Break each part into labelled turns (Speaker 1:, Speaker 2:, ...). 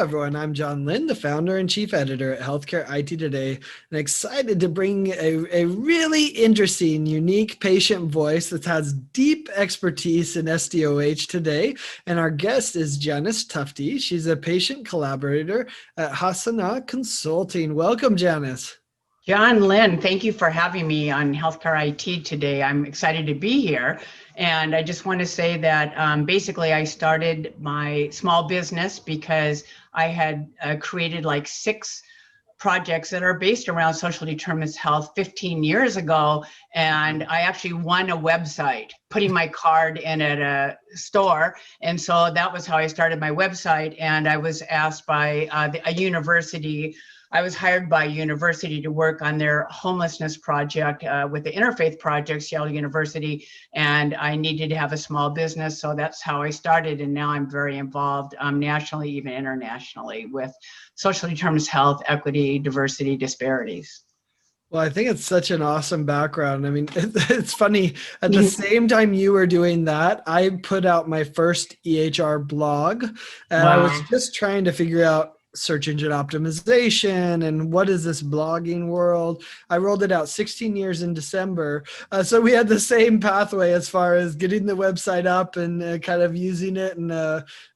Speaker 1: everyone. I'm John Lynn, the founder and chief editor at Healthcare IT Today, and excited to bring a really interesting, unique patient voice that has deep expertise in SDoH today. And our guest is Janice Tufte. She's a patient collaborator at Hassanah Consulting. Welcome, Janice.
Speaker 2: John Lynn, thank you for having me on Healthcare IT today. I'm excited to be here. And I just want to say that basically I started my small business because I had created like 6 projects that are based around social determinants of health 15 years ago. And I actually won a website, putting my card in at a store. And so that was how I started my website. And I was asked by a university. I was hired by a university to work on their homelessness project with the Interfaith Project, Seattle University, and I needed to have a small business, so that's how I started, and now I'm very involved nationally, even internationally, with social determinants of health, equity, diversity, disparities.
Speaker 1: Well, I think it's such an awesome background. I mean, it's funny. At the same time you were doing that, I put out my first EHR blog, and I was just trying to figure out search engine optimization and what is this blogging world. I rolled it out 16 years in December. So we had the same pathway as far as getting the website up and kind of using it. And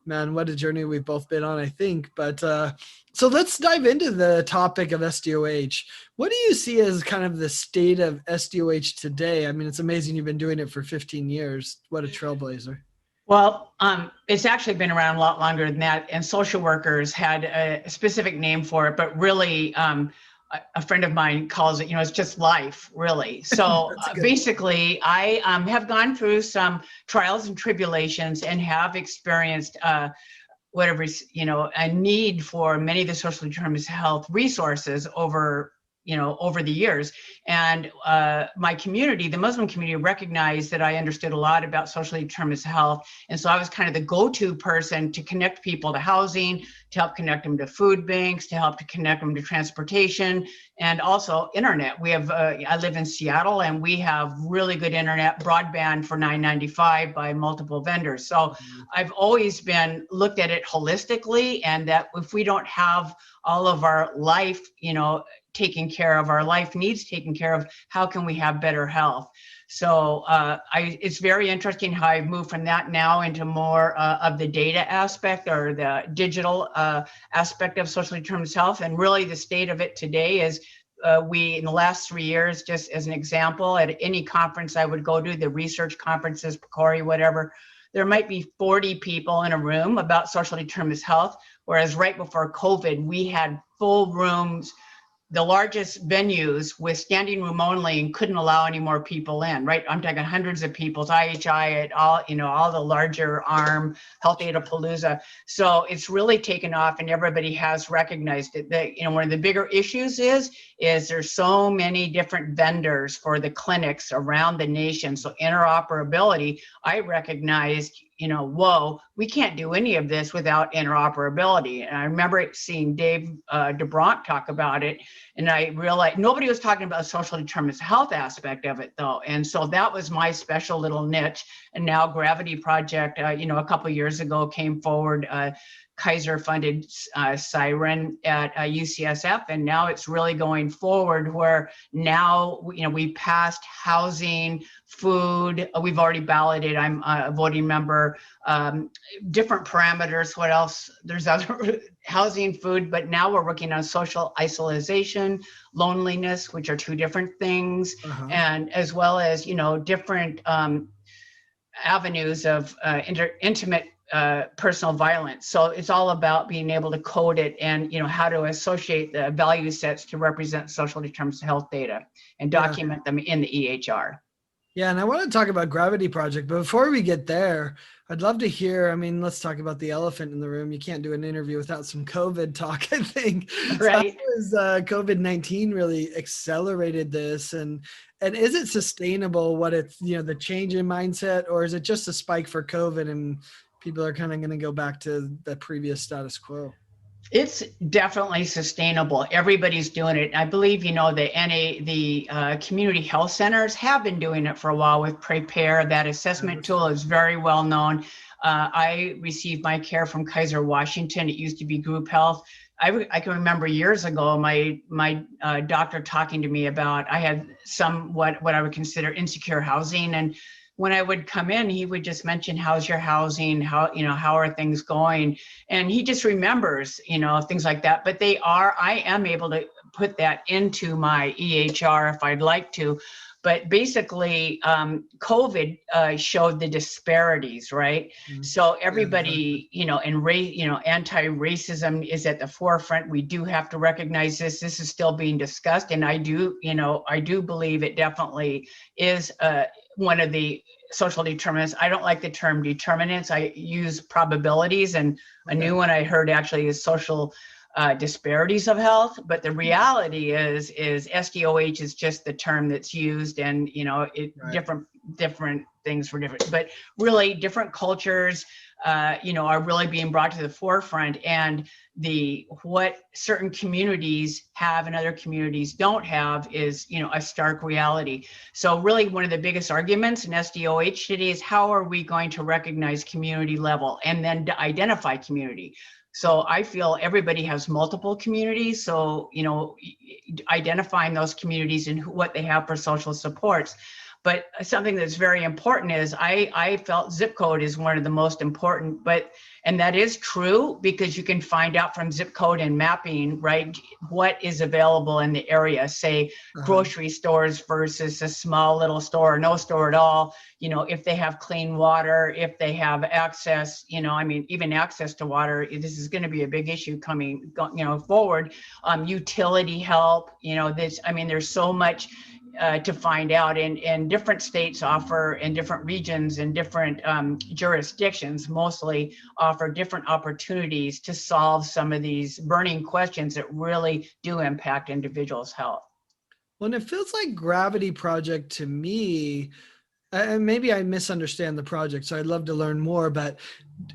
Speaker 1: man, what a journey we've both been on, I think. But so let's dive into the topic of SDoH. What do you see as kind of the state of SDoH today? I mean, it's amazing you've been doing it for 15 years. What a trailblazer.
Speaker 2: Well, it's actually been around a lot longer than that, and social workers had a specific name for it, but really a friend of mine calls it, it's just life, really. So basically, I have gone through some trials and tribulations and have experienced a need for many of the social determinants of health resources over the years. And my community, the Muslim community, recognized that I understood a lot about social determinants of health. And so I was kind of the go-to person to connect people to housing, to help connect them to food banks, to help to connect them to transportation, and also internet. We have, I live in Seattle, and we have really good internet, broadband for $9.95 by multiple vendors. So I've always been looked at it holistically, and that if we don't have all of our life, taken care of, our life needs taken care of, how can we have better health? So it's very interesting how I've moved from that now into more of the data aspect or the digital aspect of social determinants of health. And really the state of it today is in the last 3 years, just as an example, at any conference I would go to, the research conferences, PCORI, whatever, there might be 40 people in a room about social determinants of health, whereas right before COVID, we had full rooms, the largest venues with standing room only, and couldn't allow any more people in, right? I'm talking hundreds of people, IHI at all, all the larger arm, Health Palooza. So it's really taken off, and everybody has recognized it. That, one of the bigger issues is there's so many different vendors for the clinics around the nation. So interoperability, I recognized, whoa, we can't do any of this without interoperability. And I remember seeing Dave DeBronk talk about it, and I realized nobody was talking about the social determinants of health aspect of it, though. And so that was my special little niche. And now Gravity Project, a couple of years ago came forward, Kaiser funded Siren at UCSF, and now it's really going forward where now, we passed housing, food, we've already balloted, I'm a voting member, different parameters, what else? There's other housing, food, but now we're working on social isolation, loneliness, which are 2 different things, and as well as, different avenues of intimate personal violence. So it's all about being able to code it and, how to associate the value sets to represent social determinants of health data and document them in the EHR.
Speaker 1: Yeah, and I want to talk about Gravity Project, but before we get there, I'd love to hear, let's talk about the elephant in the room. You can't do an interview without some COVID talk, I think.
Speaker 2: Right.
Speaker 1: So how has COVID-19 really accelerated this? And is it sustainable, what it's, the change in mindset, or is it just a spike for COVID and people are kind of going to go back to the previous status quo?
Speaker 2: It's definitely sustainable. Everybody's doing it. I believe, the community health centers have been doing it for a while with Prepare. That assessment tool is very well known. I received my care from Kaiser Washington. It used to be group health. I can remember years ago, my doctor talking to me about, I had some, what I would consider insecure housing. And when I would come in, he would just mention, how's your housing? How are things going? And he just remembers, things like that. But I am able to put that into my EHR if I'd like to. But basically, COVID showed the disparities, right? Mm-hmm. So everybody, anti-racism is at the forefront. We do have to recognize this. This is still being discussed, and I do believe it definitely is one of the social determinants. I don't like the term determinants. I use probabilities, and a new one I heard actually is social disparities of health. But the reality is SDoH is just the term that's used, and different things for different, but really different cultures are really being brought to the forefront, and what certain communities have and other communities don't have is a stark reality. So really one of the biggest arguments in SDoH today is, how are we going to recognize community level and then to identify community? So I feel everybody has multiple communities. So, identifying those communities and what they have for social supports. But something that's very important is I felt zip code is one of the most important, and that is true, because you can find out from zip code and mapping, right, what is available in the area, say grocery stores versus a small little store or no store at all, if they have clean water, if they have access, even access to water, this is going to be a big issue coming, forward. Utility help, there's so much to find out, and different states offer, and different regions and different jurisdictions mostly offer different opportunities to solve some of these burning questions that really do impact individuals' health.
Speaker 1: Well, and it feels like Gravity Project to me, and maybe I misunderstand the project, so I'd love to learn more, but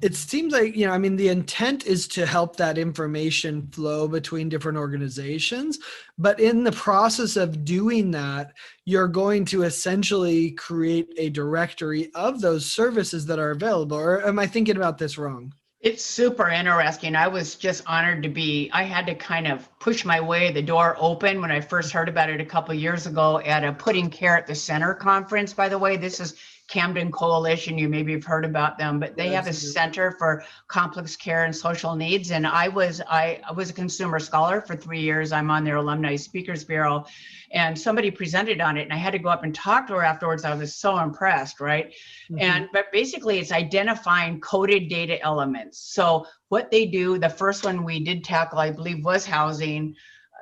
Speaker 1: it seems like, the intent is to help that information flow between different organizations, but in the process of doing that, you're going to essentially create a directory of those services that are available. Or am I thinking about this wrong?
Speaker 2: It's super interesting. I was just honored I had to kind of push my way, the door open, when I first heard about it a couple of years ago at a Putting Care at the Center conference. By the way, this is Camden Coalition. You maybe have heard about them, but they have a center for complex care and social needs. And I was a consumer scholar for 3 years. I'm on their Alumni Speakers Bureau, and somebody presented on it, and I had to go up and talk to her afterwards. I was so impressed, right? Mm-hmm. But basically it's identifying coded data elements. So what they do, the first one we did tackle, I believe, was housing.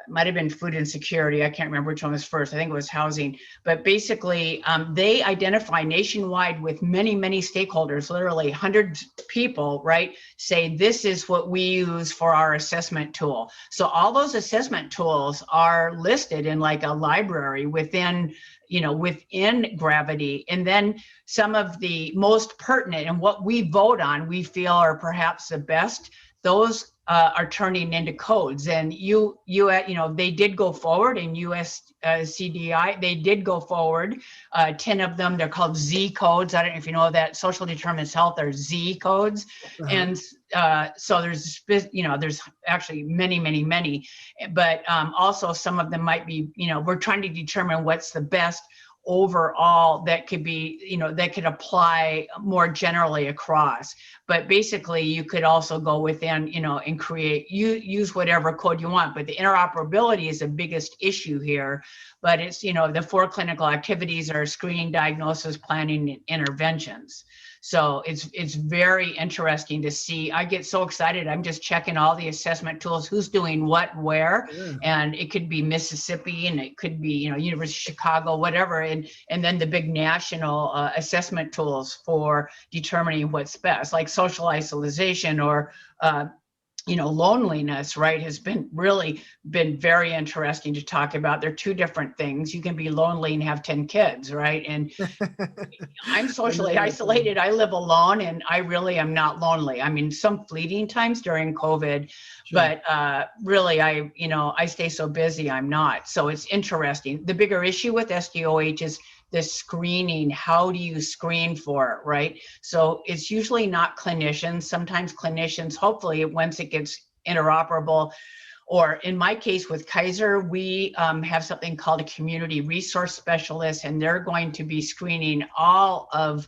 Speaker 2: Might have been food insecurity. I can't remember which one was first. I think it was housing. But basically, they identify nationwide with many, many stakeholders, literally hundreds of people, right? Say, this is what we use for our assessment tool. So all those assessment tools are listed in like a library within Gravity. And then some of the most pertinent and what we vote on, we feel are perhaps the best, those are turning into codes. And they did go forward in CDI. They did go forward. 10 of them, they're called Z codes. I don't know if you know that. Social Determinants of Health are Z codes. And so there's actually many, many, many. But also some of them might be, we're trying to determine what's the best overall that could be, that could apply more generally across. But basically you could also go within, and use whatever code you want. But the interoperability is the biggest issue here. But it's, the 4 clinical activities are screening, diagnosis, planning, and interventions. So it's very interesting to see. I get so excited. I'm just checking all the assessment tools, who's doing what, where, and it could be Mississippi, and it could be, University of Chicago, whatever. And then the big national assessment tools for determining what's best, like social isolation or, loneliness, right, has been very interesting to talk about. They're 2 different things. You can be lonely and have 10 kids, right? And I'm socially isolated. I live alone, and I really am not lonely. I mean, some fleeting times during COVID, but really, I stay so busy, I'm not. So it's interesting. The bigger issue with SDoH is this screening. How do you screen for it, right? So it's usually not clinicians. Sometimes clinicians, hopefully once it gets interoperable, or in my case with Kaiser, we have something called a community resource specialist, and they're going to be screening all of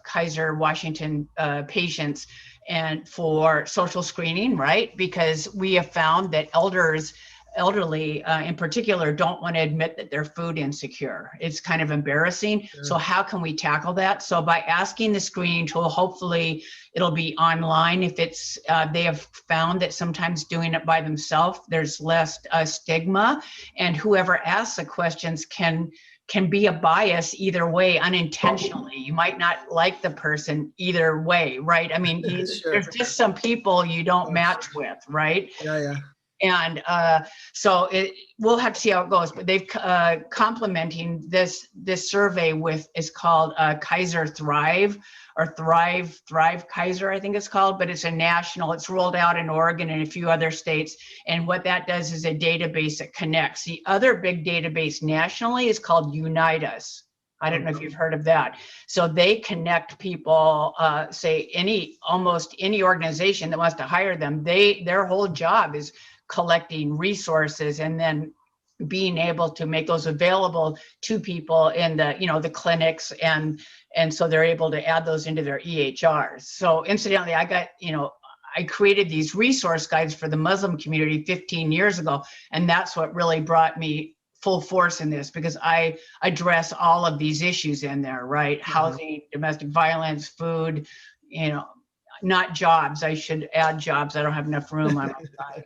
Speaker 2: Kaiser Washington patients and for social screening, right? Because we have found that elderly in particular don't want to admit that they're food insecure. It's kind of embarrassing.
Speaker 1: Sure.
Speaker 2: So how can we tackle that? So by asking the screening tool, hopefully it'll be online. If it's, they have found that sometimes doing it by themselves, there's less stigma, and whoever asks the questions can be a bias either way unintentionally. You might not like the person either way, right? I mean,
Speaker 1: Sure.
Speaker 2: there's just some people you don't match with, right?
Speaker 1: Yeah.
Speaker 2: And so we'll have to see how it goes, but they've complementing this survey with, is called Kaiser Thrive, or Thrive Kaiser, I think it's called, but it's a national, it's rolled out in Oregon and a few other states. And what that does is a database that connects. The other big database nationally is called Unite Us. I don't know if you've heard of that. So they connect people, say almost any organization that wants to hire them, their whole job is collecting resources and then being able to make those available to people in the, the clinics, and so they're able to add those into their EHRs. So incidentally, I created these resource guides for the Muslim community 15 years ago, and that's what really brought me full force in this, because I address all of these issues in there, right? Mm-hmm. Housing, domestic violence, food, not jobs. I should add jobs. I don't have enough room on my side.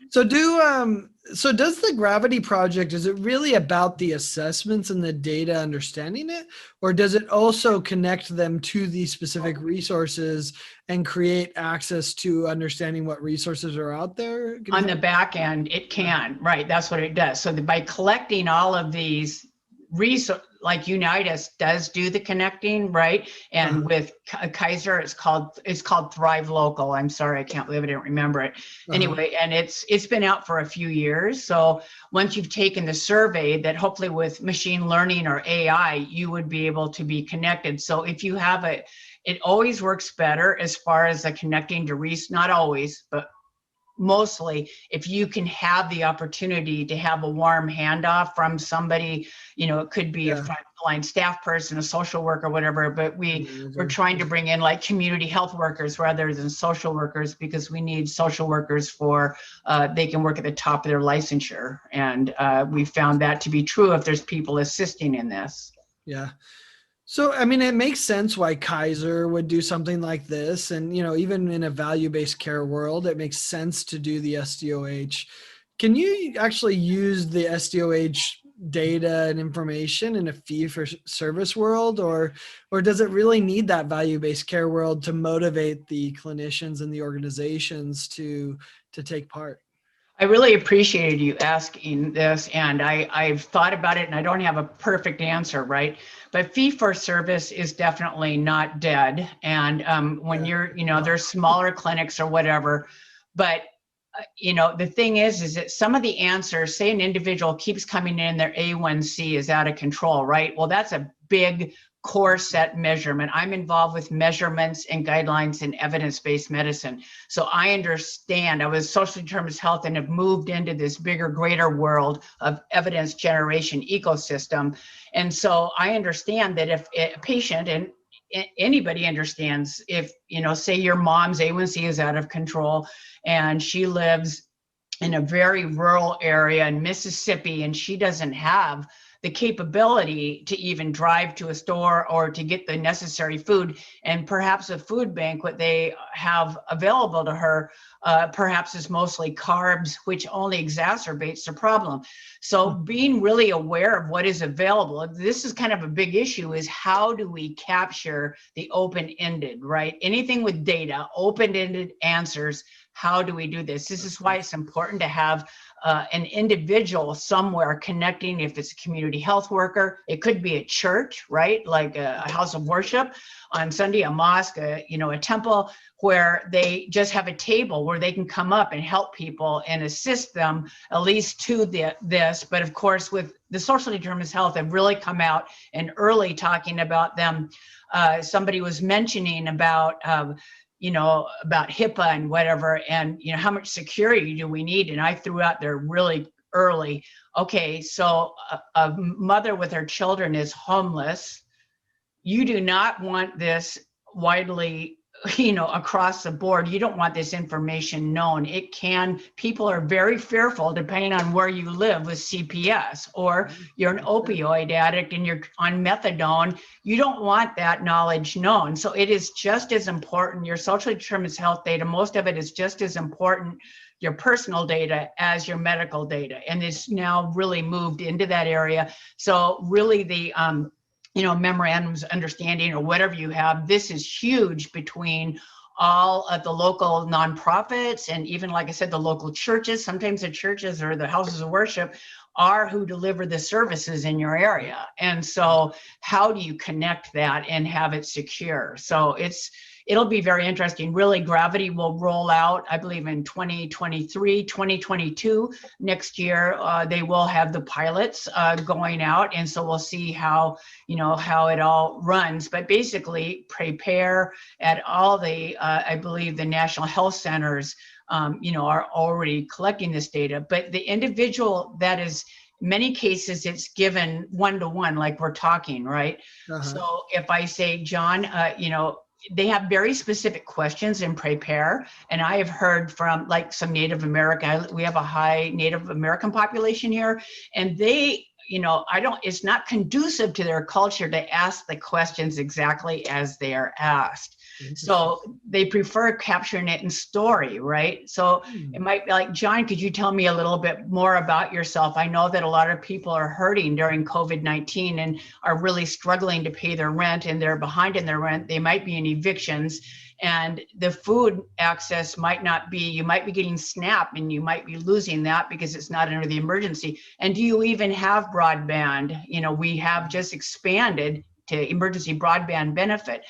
Speaker 1: So does the Gravity Project, is it really about the assessments and the data understanding it, or does it also connect them to these specific resources and create access to understanding what resources are out there?
Speaker 2: On the back end, it can, right? That's what it does. So by collecting all of these resources, like Unite Us does do the connecting, right? And with Kaiser, it's called Thrive Local. I'm sorry, I can't believe I didn't remember it. Anyway, and it's been out for a few years. So once you've taken the survey, that hopefully with machine learning or AI, you would be able to be connected. So if you have it always works better as far as the connecting to not always, but mostly, if you can have the opportunity to have a warm handoff from somebody, it could be a frontline staff person, a social worker, whatever, but we're trying to bring in like community health workers rather than social workers, because we need social workers for, they can work at the top of their licensure. And we found that to be true if there's people assisting in this.
Speaker 1: Yeah. So, I mean, it makes sense why Kaiser would do something like this. And, even in a value-based care world, it makes sense to do the SDoH. Can you actually use the SDoH data and information in a fee-for-service world, or does it really need that value-based care world to motivate the clinicians and the organizations to take part?
Speaker 2: I really appreciated you asking this, and I've thought about it, and I don't have a perfect answer, right? But fee for service is definitely not dead. And when you're, there's smaller clinics or whatever, but the thing is that some of the answers, say an individual keeps coming in, their A1C is out of control, right? Well, that's a big core set measurement. I'm involved with measurements and guidelines in evidence-based medicine. So I understand, I was social determinants of health and have moved into this bigger, greater world of evidence generation ecosystem. And so I understand that if a patient, and anybody understands, if, say your mom's A1C is out of control and she lives in a very rural area in Mississippi and she doesn't have the capability to even drive to a store or to get the necessary food, and perhaps a food bank, what they have available to her, perhaps is mostly carbs, which only exacerbates the problem. So being really aware of what is available, this is kind of a big issue, is how do we capture the open-ended, right? Anything with data, open-ended answers. How do we do this? This is why it's important to have an individual somewhere connecting, if it's a community health worker, it could be a church, right? Like a house of worship on Sunday, a mosque, a temple, where they just have a table where they can come up and help people and assist them at least to this. But of course, with the social determinants of health have really come out and early talking about them. Somebody was mentioning about, about HIPAA and whatever, and, how much security do we need? And I threw out there really early, okay, so a mother with her children is homeless. You do not want this widely, across the board. You don't want this information known. People are very fearful, depending on where you live, with CPS, or you're an opioid addict and you're on methadone. You don't want that knowledge known. So it is just as important. Your social determinants of health data, most of it is just as important, your personal data, as your medical data. And it's now really moved into that area. So really the, memorandums of understanding or whatever you have, this is huge between all of the local nonprofits and even, like I said, the local churches. Sometimes the churches or the houses of worship are who deliver the services in your area. And so how do you connect that and have it secure? So it'll be very interesting. Really, Gravity will roll out, I believe, in 2023, 2022. Next year, they will have the pilots going out. And so we'll see how it all runs. But basically, prepare at all the, I believe, the national health centers, are already collecting this data. But the individual that is, many cases, it's given one-to-one, like we're talking, right? So if I say, John, they have very specific questions in Prepare. And I have heard from like some Native American, we have a high Native American population here, and they, it's not conducive to their culture to ask the questions exactly as they are asked. So they prefer capturing it in story, right? So it might be like, John, could you tell me a little bit more about yourself? I know that a lot of people are hurting during COVID-19 and are really struggling to pay their rent, and they're behind in their rent. They might be in evictions, and the food access might not be, you might be getting SNAP and you might be losing that because it's not under the emergency. And do you even have broadband? We have just expanded to emergency broadband benefit,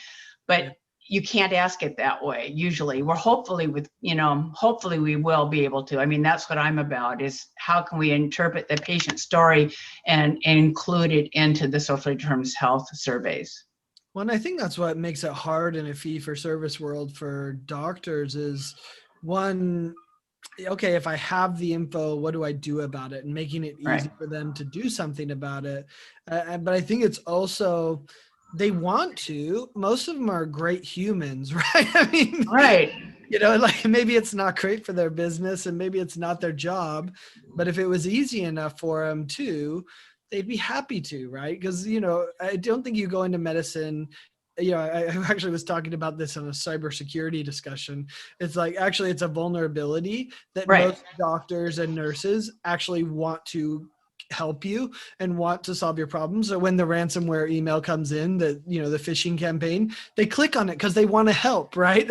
Speaker 2: but you can't ask it that way. Usually hopefully we will be able to. I mean, that's what I'm about, is how can we interpret the patient story and include it into the social determinants of health surveys.
Speaker 1: Well, and I think that's what makes it hard in a fee-for-service world for doctors is, one, okay, if I have the info, what do I do about it? And making it easy for them to do something about it. But I think it's also, they want to, most of them are great humans, right? I mean, like maybe it's not great for their business and maybe it's not their job, but if it was easy enough for them to, they'd be happy to, right? Because, I don't think you go into medicine, I actually was talking about this in a cybersecurity discussion. It's like, actually, it's a vulnerability that most doctors and nurses actually want to help you and want to solve your problems. So when the ransomware email comes in, the phishing campaign, they click on it because they want to help, right?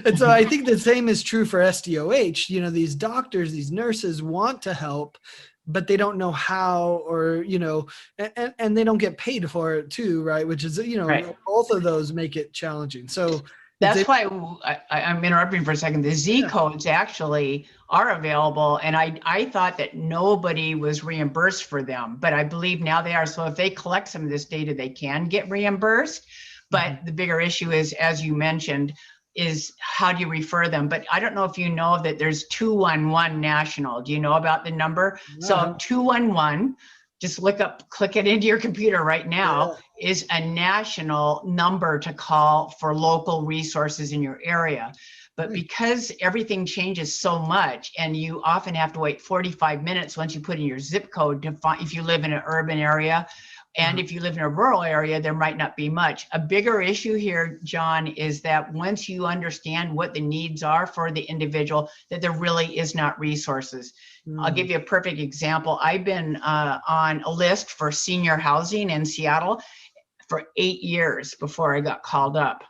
Speaker 1: And so I think the same is true for SDoH. These doctors, these nurses want to help, but they don't know how, or, and they don't get paid for it too, right? Which is, both of those make it challenging. So
Speaker 2: that's why I'm interrupting for a second. The Z codes actually are available, and I thought that nobody was reimbursed for them, but I believe now they are. So if they collect some of this data, they can get reimbursed. But the bigger issue is, as you mentioned, is how do you refer them? But I don't know if you know that there's 211 national. Do you know about the number? So 211, just click it into your computer right now, is a national number to call for local resources in your area. But because everything changes so much, and you often have to wait 45 minutes once you put in your zip code to find, if you live in an urban area, and if you live in a rural area, there might not be much. A bigger issue here, John, is that once you understand what the needs are for the individual, that there really is not resources. I'll give you a perfect example. I've been on a list for senior housing in Seattle for 8 years before I got called up.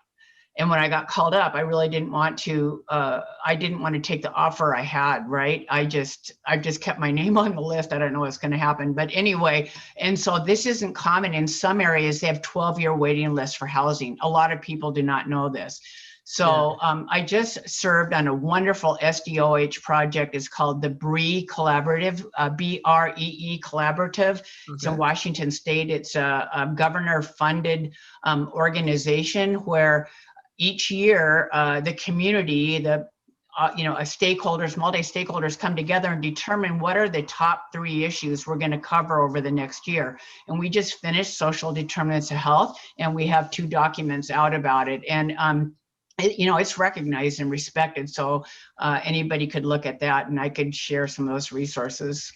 Speaker 2: And when I got called up, I really didn't want to, I didn't want to take the offer I had, right? I've just kept my name on the list. I don't know what's going to happen. But anyway, and so this isn't common. In some areas, they have 12-year waiting lists for housing. A lot of people do not know this. So I just served on a wonderful SDoH project. It's called the BREE Collaborative, BREE Collaborative. Okay. It's in Washington State. It's a governor-funded organization where each year the community, stakeholders, multi-stakeholders come together and determine what are the top 3 issues we're going to cover over the next year. And we just finished Social Determinants of Health, and we have 2 documents out about it. And it's recognized and respected. So anybody could look at that, and I could share some of those resources.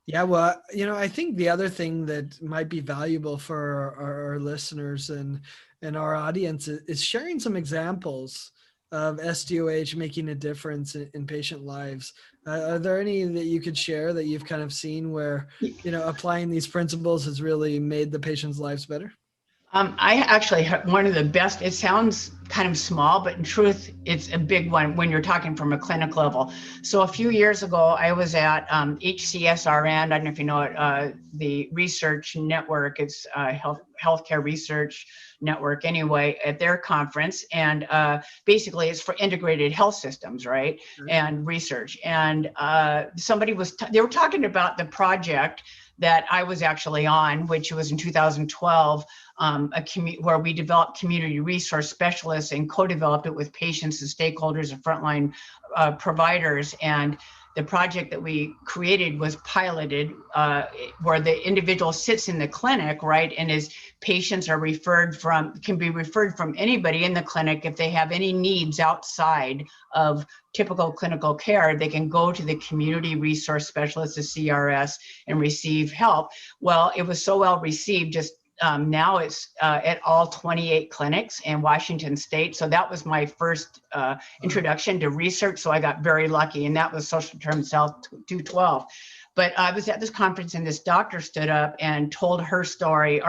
Speaker 1: Yeah, well, I think the other thing that might be valuable for our listeners and our audience is sharing some examples of SDoH making a difference in patient lives. Are there any that you could share that you've kind of seen where, applying these principles has really made the patient's lives better?
Speaker 2: I actually have one of the best, it sounds kind of small, but in truth, it's a big one when you're talking from a clinic level. So a few years ago, I was at HCSRN, I don't know if you know it, the research network, it's healthcare research network anyway, at their conference. And basically it's for integrated health systems, right? Mm-hmm. And research. And they were talking about the project that I was actually on, which was in 2012, where we developed community resource specialists and co-developed it with patients and stakeholders and frontline providers. And the project that we created was piloted where the individual sits in the clinic, right? And his patients are can be referred from anybody in the clinic. If they have any needs outside of typical clinical care, they can go to the community resource specialist, the CRS, and receive help. Well, it was so well received, just now it's at all 28 clinics in Washington State. So that was my first introduction to research. So I got very lucky, and that was Social Determinants of Health 212. But I was at this conference, and this doctor stood up and told her story,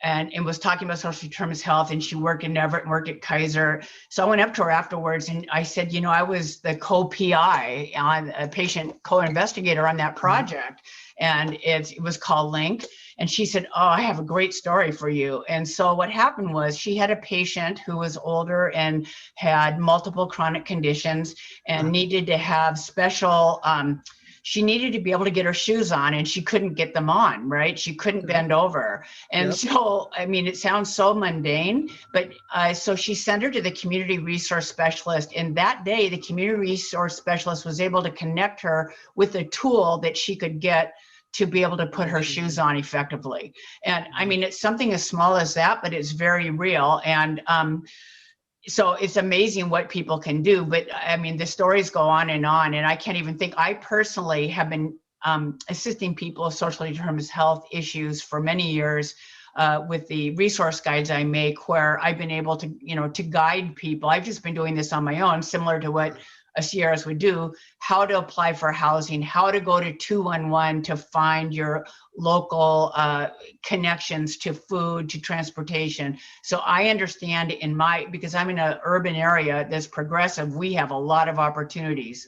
Speaker 2: and was talking about Social Determinants of Health, and she worked in Everett and worked at Kaiser. So I went up to her afterwards, and I said, I was the co-PI, on a patient co-investigator on that project, and it was called Link. And she said, oh, I have a great story for you. And so what happened was she had a patient who was older and had multiple chronic conditions and needed to have special, she needed to be able to get her shoes on, and she couldn't get them on, right? She couldn't bend over. And so, it sounds so mundane, but so she sent her to the community resource specialist. And that day, the community resource specialist was able to connect her with a tool that she could get to be able to put her shoes on effectively. And it's something as small as that, but it's very real. And so it's amazing what people can do. But the stories go on, and I can't even think. I personally have been assisting people with social determinants of health issues for many years with the resource guides I make, where I've been able to, to guide people. I've just been doing this on my own, similar to what a CRS would do, how to apply for housing, how to go to 211 to find your local connections to food, to transportation. So I understand because I'm in an urban area that's progressive, we have a lot of opportunities,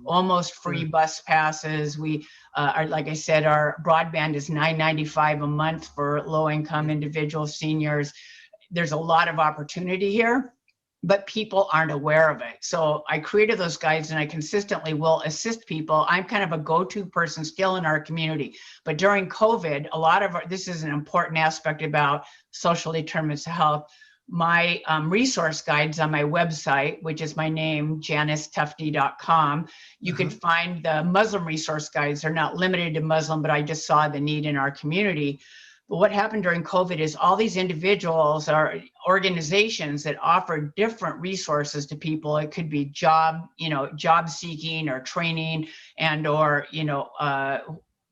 Speaker 2: almost free bus passes. We are, like I said, our broadband is $9.95 a month for low-income individuals, seniors. There's a lot of opportunity here, but people aren't aware of it. So I created those guides, and I consistently will assist people. I'm kind of a go-to person still in our community. But during COVID, this is an important aspect about social determinants of health. My resource guides on my website, which is my name, janicetufte.com. You can find the Muslim resource guides. They're not limited to Muslim, but I just saw the need in our community. But what happened during COVID is all these individuals are organizations that offer different resources to people. It could be job seeking or training or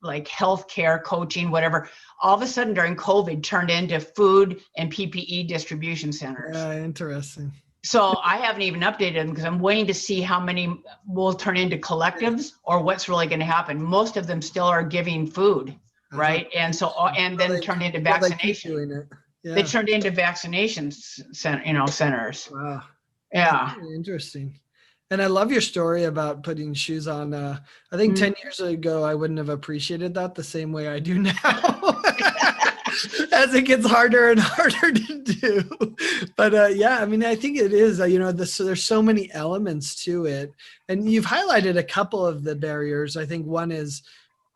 Speaker 2: like healthcare coaching, whatever. All of a sudden during COVID turned into food and PPE distribution centers.
Speaker 1: Yeah, interesting.
Speaker 2: So I haven't even updated them because I'm waiting to see how many will turn into collectives or what's really going to happen. Most of them still are giving food. Right. And so, and then turned into vaccination.
Speaker 1: Yeah.
Speaker 2: They turned into vaccination centers.
Speaker 1: Wow.
Speaker 2: Yeah.
Speaker 1: Really interesting. And I love your story about putting shoes on. I think 10 years ago, I wouldn't have appreciated that the same way I do now. As it gets harder and harder to do. But yeah, I mean, I think it is, there's so many elements to it. And you've highlighted a couple of the barriers. I think one is,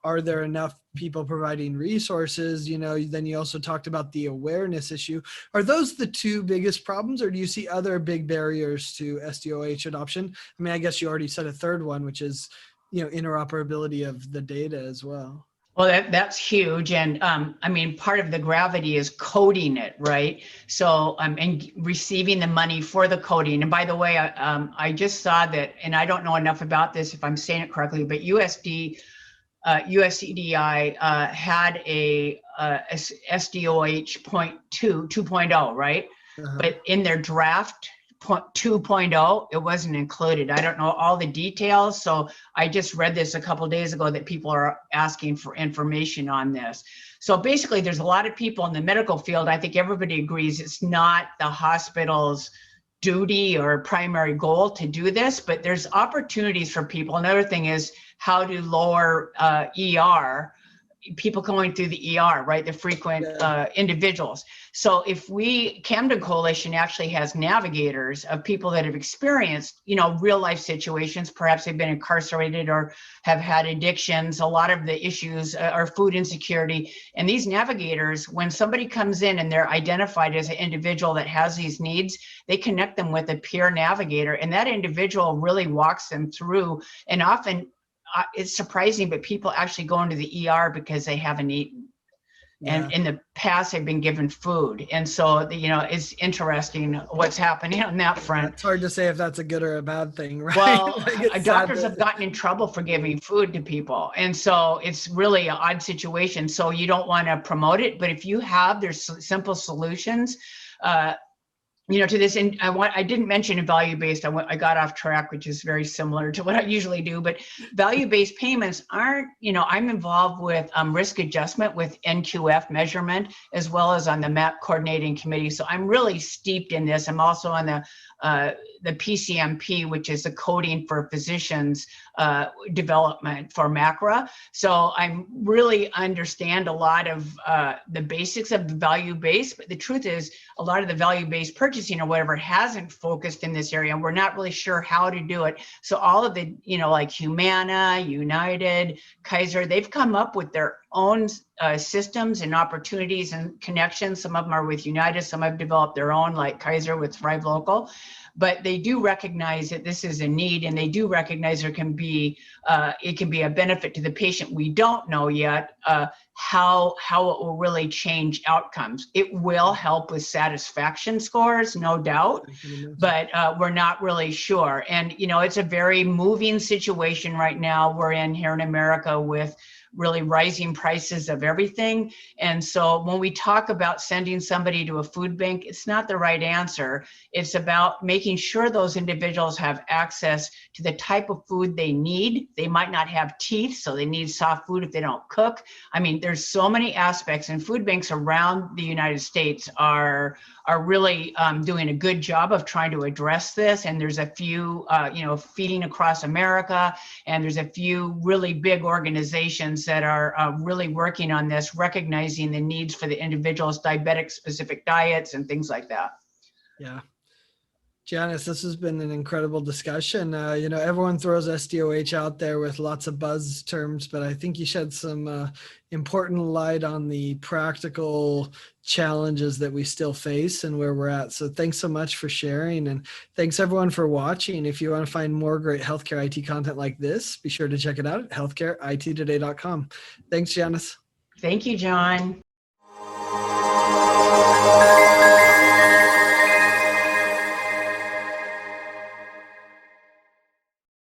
Speaker 1: are there enough people providing resources? Then you also talked about the awareness issue. Are those the two biggest problems, or do you see other big barriers to SDoH adoption? I mean, I guess you already said a third one, which is, interoperability of the data as well.
Speaker 2: Well, that's huge. And I mean, part of the gravity is coding it, right? So and receiving the money for the coding. And by the way, I just saw that, and I don't know enough about this if I'm saying it correctly, but USCDI had a SDoH 2.0, right? But in their draft 2.0, it wasn't included. I don't know all the details. So I just read this a couple of days ago that people are asking for information on this. So basically, there's a lot of people in the medical field. I think everybody agrees it's not the hospital's duty or primary goal to do this, but there's opportunities for people. Another thing is how to lower ER, people going through the ER, right? The frequent individuals. So if Camden Coalition actually has navigators of people that have experienced, real life situations, perhaps they've been incarcerated or have had addictions. A lot of the issues are food insecurity. And these navigators, when somebody comes in and they're identified as an individual that has these needs, they connect them with a peer navigator, and that individual really walks them through. And often, it's surprising, but people actually go into the ER because they haven't eaten. And in the past, they've been given food. And so, it's interesting what's happening on that front.
Speaker 1: It's hard to say if that's a good or a bad thing, right?
Speaker 2: Well, doctors have gotten in trouble for giving food to people. And so it's really an odd situation. So you don't want to promote it. But if you have, there's simple solutions. To this, and I didn't mention value-based. I got off track, which is very similar to what I usually do. But value-based payments aren't. I'm involved with risk adjustment with NQF measurement, as well as on the MAP coordinating committee. So I'm really steeped in this. I'm also on the PCMP, which is the coding for physicians development for MACRA. So I really understand a lot of the basics of the value-based, but the truth is a lot of the value-based purchasing or whatever hasn't focused in this area. We're not really sure how to do it. So all of the, like Humana, United, Kaiser, they've come up with their own systems and opportunities and connections. Some of them are with United, some have developed their own, like Kaiser with Thrive Local. But they do recognize that this is a need, and they do recognize there can be, it can be a benefit to the patient. We don't know yet how it will really change outcomes. It will help with satisfaction scores, no doubt, but we're not really sure. And, it's a very moving situation right now we're in here in America with really rising prices of everything. And so when we talk about sending somebody to a food bank, it's not the right answer. It's about making sure those individuals have access to the type of food they need. They might not have teeth, so they need soft food if they don't cook. I mean, there's so many aspects, and food banks around the United States are really doing a good job of trying to address this. And there's a few, Feeding Across America, and there's a few really big organizations that are really working on this, recognizing the needs for the individuals, diabetic specific diets and things like that.
Speaker 1: Yeah. Janice, this has been an incredible discussion. Everyone throws SDoH out there with lots of buzz terms, but I think you shed some important light on the practical challenges that we still face and where we're at. So thanks so much for sharing, and thanks everyone for watching. If you want to find more great healthcare IT content like this, be sure to check it out at healthcareittoday.com. Thanks, Janice.
Speaker 2: Thank you, John.